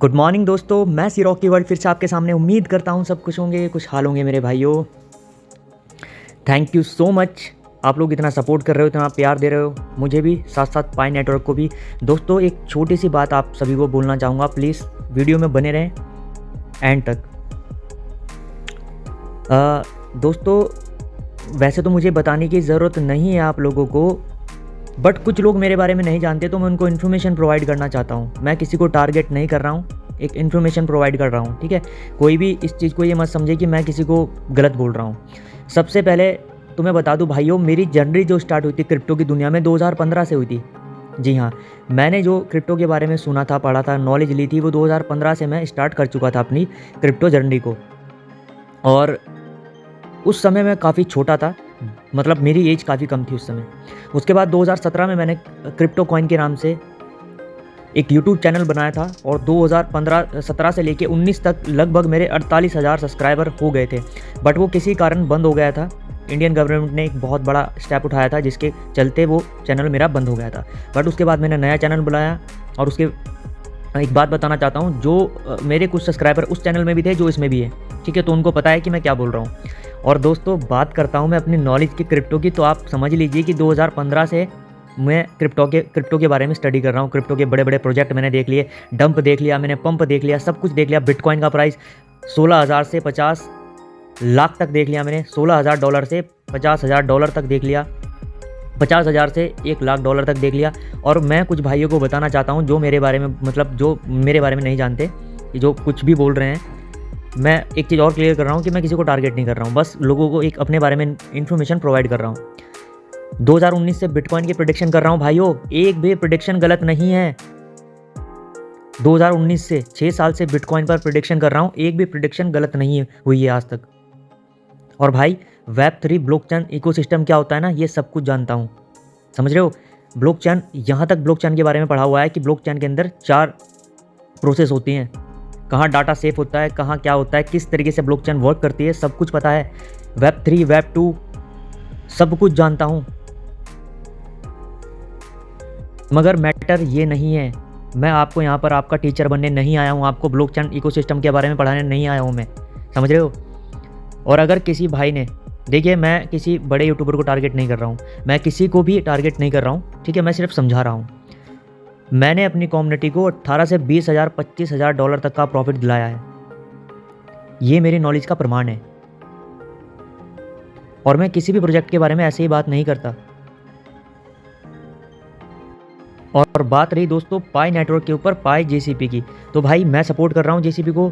Good morning दोस्तों, मैं सी Rocky world फिर से आपके सामने। उम्मीद करता हूँ सब कुछ होंगे, कुछ हाल होंगे मेरे भाइयों। थैंक यू सो मच, आप लोग इतना सपोर्ट कर रहे हो, इतना प्यार दे रहे हो मुझे भी, साथ साथ पाई नेटवर्क को भी। दोस्तों एक छोटी सी बात आप सभी को बोलना चाहूँगा, प्लीज़ वीडियो में बने रहें एंड तक। दोस्तों वैसे तो मुझे बताने की ज़रूरत नहीं है आप लोगों को, बट कुछ लोग मेरे बारे में नहीं जानते तो मैं उनको इन्फॉर्मेशन प्रोवाइड करना चाहता हूँ। मैं किसी को टारगेट नहीं कर रहा हूँ, एक इन्फॉर्मेशन प्रोवाइड कर रहा हूँ, ठीक है। कोई भी इस चीज़ को ये मत समझे कि मैं किसी को गलत बोल रहा हूँ। सबसे पहले तो मैं बता दूँ भाइयों, मेरी जर्नी जो स्टार्ट हुई थी क्रिप्टो की दुनिया में 2015 से हुई थी। जी हाँ, मैंने जो क्रिप्टो के बारे में सुना था, पढ़ा था, नॉलेज ली थी, वो 2015 से मैं स्टार्ट कर चुका था अपनी क्रिप्टो जर्नी को। और उस समय मैं काफ़ी छोटा था, मतलब मेरी एज काफ़ी कम थी उस समय। उसके बाद 2017 में मैंने क्रिप्टो कॉइन के नाम से एक यूट्यूब चैनल बनाया था और 2017 से लेके 19 तक लगभग मेरे 48,000 सब्सक्राइबर हो गए थे। बट वो किसी कारण बंद हो गया था। इंडियन गवर्नमेंट ने एक बहुत बड़ा स्टेप उठाया था जिसके चलते वो चैनल मेरा बंद हो गया था। बट उसके बाद मैंने नया चैनल बनाया और उसके एक बात बताना चाहता हूँ, जो मेरे कुछ सब्सक्राइबर उस चैनल में भी थे जो इसमें भी है, ठीक है, तो उनको पता है कि मैं क्या बोल रहा हूँ। और दोस्तों बात करता हूँ मैं अपनी नॉलेज की क्रिप्टो की, तो आप समझ लीजिए कि 2015 से मैं क्रिप्टो के बारे में स्टडी कर रहा हूँ। क्रिप्टो के बड़े बड़े प्रोजेक्ट मैंने देख लिए, डंप देख लिया मैंने, पंप देख लिया, सब कुछ देख लिया। बिटकॉइन का प्राइस 16,000 से 50 लाख तक देख लिया मैंने, $16,000 से $50,000 तक देख लिया, 50,000 से $1,00,000 तक देख लिया। और मैं कुछ भाइयों को बताना चाहता हूँ जो मेरे बारे में, मतलब जो मेरे बारे में नहीं जानते, कि जो कुछ भी बोल रहे हैं। मैं एक चीज़ और क्लियर कर रहा हूँ कि मैं किसी को टारगेट नहीं कर रहा हूँ, बस लोगों को एक अपने बारे में इन्फॉर्मेशन प्रोवाइड कर रहा हूँ। 2019 से बिटकॉइन की प्रेडिक्शन कर रहा हूँ भाइयों, एक भी प्रेडिक्शन गलत नहीं है। 2019 से 6 साल से बिटकॉइन पर प्रेडिक्शन कर रहा हूँ, एक भी प्रेडिक्शन गलत नहीं हुई है आज तक। और भाई Web3 ब्लॉकचेन इकोसिस्टम क्या होता है ना, ये सब कुछ जानता हूँ, समझ रहे हो। ब्लॉकचेन, यहाँ तक ब्लॉकचेन के बारे में पढ़ा हुआ है कि ब्लॉकचेन के अंदर 4 प्रोसेस होती हैं। कहाँ डाटा सेफ होता है, कहाँ क्या होता है, किस तरीके से ब्लॉकचेन वर्क करती है, सब कुछ पता है। Web3 Web2 सब कुछ जानता हूँ। मगर मैटर ये नहीं है, मैं आपको यहाँ पर आपका टीचर बनने नहीं आया हूँ, आपको ब्लॉकचेन इकोसिस्टम के बारे में पढ़ाने नहीं आया हूँ मैं, समझ रहे हो। और अगर किसी भाई ने, देखिए मैं किसी बड़े यूट्यूबर को टारगेट नहीं कर रहा हूँ, मैं किसी को भी टारगेट नहीं कर रहा हूँ, ठीक है, मैं सिर्फ समझा रहा हूँ। मैंने अपनी कम्युनिटी को 18 से 20,000 $25,000 तक का प्रॉफिट दिलाया है, ये मेरी नॉलेज का प्रमाण है। और मैं किसी भी प्रोजेक्ट के बारे में ऐसे ही बात नहीं करता। और बात रही दोस्तों पाई नेटवर्क के ऊपर, पाई जेसीपी की, तो भाई मैं सपोर्ट कर रहा हूँ जेसीपी को,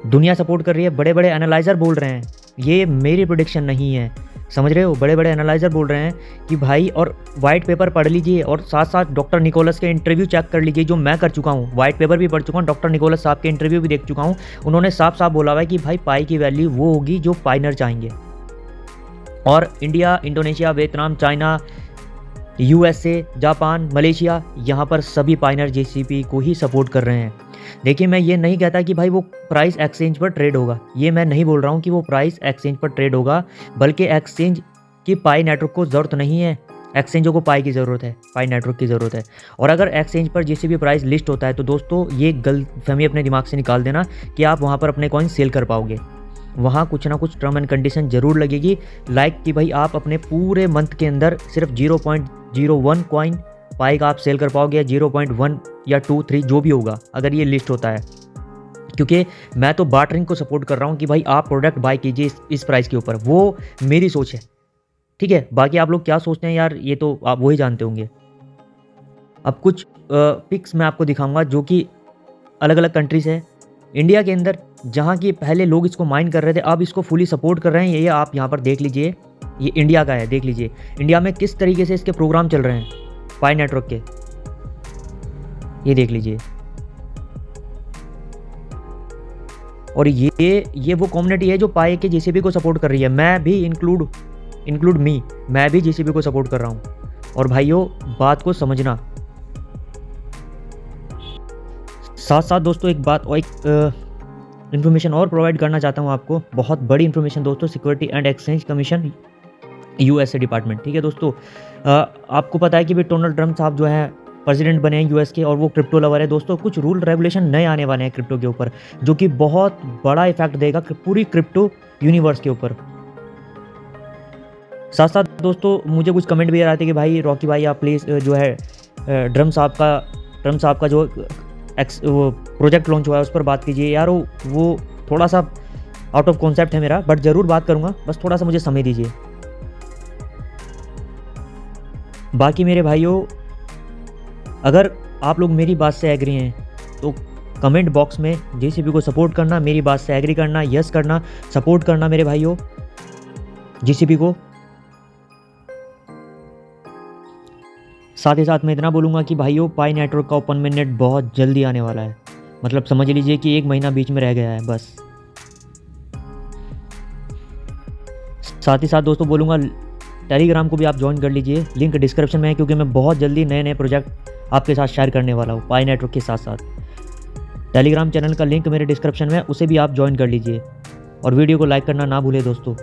दुनिया सपोर्ट कर रही है, बड़े बड़े एनालाइज़र बोल रहे हैं, ये मेरी प्रेडिक्शन नहीं है, समझ रहे हो। बड़े बड़े एनालाइज़र बोल रहे हैं कि भाई, और वाइट पेपर पढ़ लीजिए और साथ साथ डॉक्टर निकोलस के इंटरव्यू चेक कर लीजिए, जो मैं कर चुका हूँ। वाइट पेपर भी पढ़ चुका हूँ, डॉक्टर निकोलस साहब के इंटरव्यू भी देख चुका हूँ। उन्होंने साफ साफ बोला हुआ है कि भाई पाई की वैल्यू वो होगी जो पाइनर चाहेंगे। और India, Indonesia, Vietnam, China, USA, Japan, Malaysia, यहाँ पर सभी पाइनर जेसीपी को ही सपोर्ट कर रहे हैं। देखिए मैं ये नहीं कहता कि भाई वो प्राइस एक्सचेंज पर ट्रेड होगा, ये मैं नहीं बोल रहा हूँ कि वो प्राइस एक्सचेंज पर ट्रेड होगा, बल्कि एक्सचेंज की पाई नेटवर्क को ज़रूरत नहीं है, एक्सचेंजों को पाई की ज़रूरत है, पाई नेटवर्क की ज़रूरत है। और अगर एक्सचेंज पर जेसीपी प्राइस लिस्ट होता है तो दोस्तों ये गलतफहमी अपने दिमाग से निकाल देना कि आप वहाँ पर अपने कॉइन सेल कर पाओगे। वहाँ कुछ ना कुछ टर्म एंड कंडीशन ज़रूर लगेगी, लाइक कि भाई आप अपने पूरे मंथ के अंदर सिर्फ 0.01 कॉइन पाई का आप सेल कर पाओगे, या 0.1 या 2, 3 जो भी होगा, अगर ये लिस्ट होता है। क्योंकि मैं तो बार्टरिंग को सपोर्ट कर रहा हूँ कि भाई आप प्रोडक्ट बाय कीजिए इस प्राइस के ऊपर, वो मेरी सोच है, ठीक है। बाकी आप लोग क्या सोचते हैं यार, ये तो आप वही जानते होंगे। अब कुछ पिक्स मैं आपको दिखाऊंगा जो कि अलग अलग कंट्री से है। इंडिया के अंदर जहाँ की पहले लोग इसको माइन कर रहे थे, अब इसको फुली सपोर्ट कर रहे हैं। ये आप यहाँ पर देख लीजिए, ये इंडिया का है, देख लीजिए इंडिया में किस तरीके से इसके प्रोग्राम चल रहे हैं पाई नेटवर्क के, ये देख लीजिए। और ये वो कम्युनिटी है जो पाई के जेसीबी को सपोर्ट कर रही है, मैं भी इंक्लूड मी, मैं भी जेसीबी को सपोर्ट कर रहा हूँ। और भाइयों बात को समझना, साथ साथ दोस्तों एक बात और एक इन्फॉर्मेशन और प्रोवाइड करना चाहता हूँ आपको, बहुत बड़ी इन्फॉर्मेशन दोस्तों, security and exchange commission USA department, ठीक है दोस्तों। आपको पता है कि भी डोनाल्ड ट्रम्प साहब जो हैं प्रेसिडेंट बने हैं यूएस के और वो क्रिप्टो लवर है दोस्तों। कुछ रूल रेगुलेशन नए आने वाले हैं क्रिप्टो के ऊपर, जो कि बहुत बड़ा इफेक्ट देगा पूरी क्रिप्टो यूनिवर्स के ऊपर। साथ साथ दोस्तों मुझे कुछ कमेंट भी आ रहे थे कि भाई रॉकी भाई आप प्लीज़ जो है ड्रम साहब का जो वो प्रोजेक्ट लॉन्च हुआ है उस पर बात कीजिए। यार वो थोड़ा सा आउट ऑफ कॉन्सेप्ट है मेरा, बट ज़रूर बात करूँगा, बस थोड़ा सा मुझे समय दीजिए। बाकी मेरे भाइयों, अगर आप लोग मेरी बात से एग्री हैं तो कमेंट बॉक्स में जेसीबी को सपोर्ट करना, मेरी बात से एग्री करना, यस करना, सपोर्ट करना मेरे भाइयों जेसीबी को। साथ ही साथ मैं इतना बोलूँगा कि भाइयों पाई नेटवर्क का ओपन मिनट बहुत जल्दी आने वाला है, मतलब समझ लीजिए कि 1 महीना बीच में रह गया है बस। साथ ही साथ दोस्तों बोलूँगा टेलीग्राम को भी आप ज्वाइन कर लीजिए, लिंक डिस्क्रिप्शन में है, क्योंकि मैं बहुत जल्दी नए नए प्रोजेक्ट आपके साथ शेयर करने वाला हूँ पाई नेटवर्क के साथ साथ। टेलीग्राम चैनल का लिंक मेरे डिस्क्रिप्शन में है, उसे भी आप ज्वाइन कर लीजिए और वीडियो को लाइक करना ना भूलें दोस्तों।